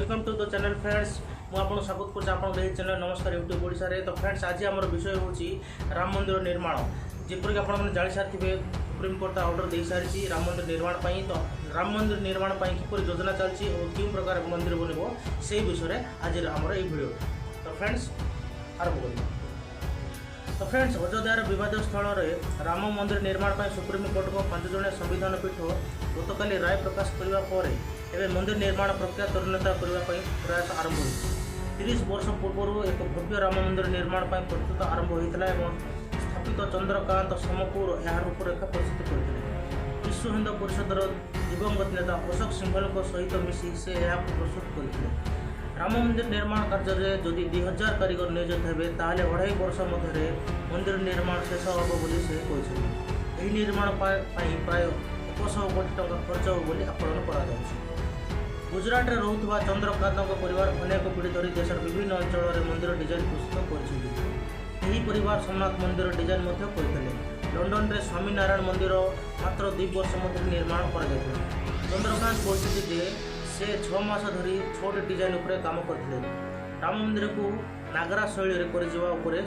Welcome to the channel friends मु आपन स्वागत कर आपन चैनल नमस्कार यूट्यूब ओडिशा रे। तो फ्रेंड्स आज आम विषय होची राम मंदिर निर्माण। जेपरिक आप जाणी सारी सुप्रीम कोर्ट ऑर्डर दे सारी राम मंदिर निर्माण पाई। तो राम मंदिर निर्माण पाई किपरि योजना चलती और क्यों प्रकार मंदिर बनबो से विषय आज आमर ये वीडियो। तो फ्रेंड्स आरंभ करिए। तो फ्रेंड्स अयोध्यार बद स्थल में राम मंदिर निर्माण पर सुप्रीम कोर्ट को 5 जणिया संविधान पीठ गतकाली राय प्रकाश करने पर एवं मंदिर निर्माण प्रक्रिया त्वरित करने प्रयास आरंभ हो। 30 वर्ष पूर्व एक भव्य राम मंदिर निर्माण पर प्रस्तुत आरंभ होता है। स्थापित चंद्रकांत समपुर यह रूपरेखा प्रस्तुत करते। विश्व हिंदू परिषदर दिवंगत नेता अशोक सिंघल सहित मिसी से प्रस्तुत करते। राम मंदिर निर्माण कार्य जदि 2000 कारीगर नियोजित हे ताले 2.5 वर्ष मध्य मंदिर निर्माण शेष हम बोली से कहते। निर्माण प्राय 100 कोटी टंका खर्च हो बोली आकलन कर। गुजरात में रोकवा चंद्रकांत परिवार अनेक पीढ़ी धरी देशर विभिन्न अंचल में मंदिर डिजाइन प्रस्तुत कर। परिवार सोमनाथ मंदिर डिजाइन करते। लंडन में स्वामीनारायण मंदिर मात्र 2 वर्ष मध्य निर्माण कर। चंद्रकांत कहते से 6 मास धरी छोट डिजाइन उपरे काम करते। राम मंदिर को नागरा शैली कर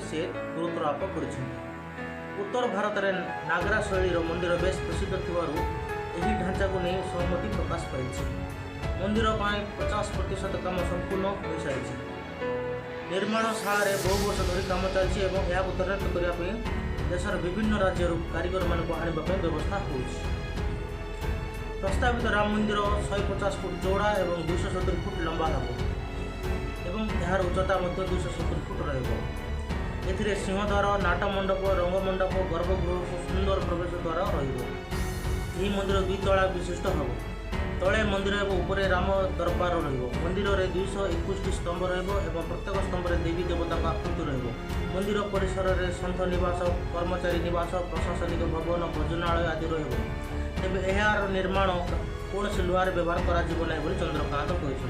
से गुरुत्व आरोप कर। उत्तर भारत में नागरा शैली मंदिर बेस प्रसिद्ध थी ढांचा को नहीं सहमति प्रकाश पाई। मंदिर 50% काम संपूर्ण हो सारी। निर्माणशाला बहु वर्ष धरी काम चलती और त्वरित करने देशर विभिन्न राज्य कारीगर मान आने व्यवस्था हो। प्रस्तावित राम मंदिर 150 फुट चौड़ा और 270 फुट लंबा हो। यार उच्चता 270 फुट रही। सिंहद्वार, नाट मंडप, रंगमंडप, गर्भगृह सुंदर प्रवेश द्वार रही। मंदिर 2 तला विशिष्ट हम। तले मंदिर उपरे राम दरबार मंदिर में 221 स्तंभ और प्रत्येक स्तंभ में देवी देवता आकृति मंदिर परिसर में सन्थ निवास, कर्मचारी निवास, प्रशासनिक भवन, भोजनालय आदि तेज यार निर्माण कौन से लुहार व्यवहार कर चंद्रकांत कहते।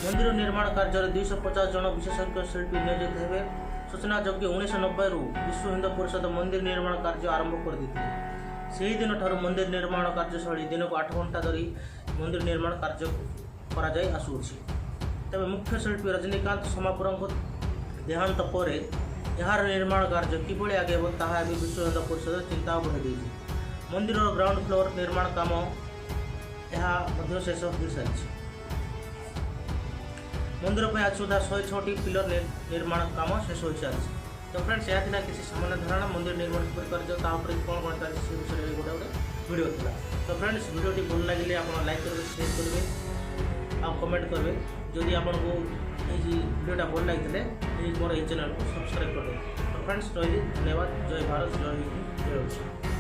मंदिर निर्माण कार्य 250 जन विशेषज्ञ शिल्पी नियोजित हे। सूचनायोग्य 1990 विश्व हिंदू परिषद मंदिर निर्माण कार्य आरंभ कर देते। से दिन ठार मंदिर निर्माण कार्यशैली दिन को 8 घंटा धरी मंदिर निर्माण कार्य कर आसूची। तेज मुख्य शिल्पी रजनीकांत समापुर देहांत पर यार निर्माण कार्य किभली आगे ताहा विश्व हिंदू परिषद चिंता बढ़ाई। मंदिर ग्राउंड फ्लोर निर्माण काम यह शेष हो सारी। मंदिर पर आज सुधा 106 पिलर निर्माण काम शेष हो सारी। तो फ्रेंड्स यह था किसी सामान्य धारणा मंदिर निर्माण कार्य कौन कौन चलती से विषय गोटे गोटे वीडियो था। तो फ्रेंड्स वीडियोटी भल लगे आप लाइक करेंगे, शेयर करेंगे और कमेंट करेंगे। जदि आपको वीडियोटा भल लगी मोर ये चैनल को सब्सक्राइब करेंगे। तो फ्रेंड्स रही धन्यवाद। जय भारत, जय हिंद, जय ओडिशा।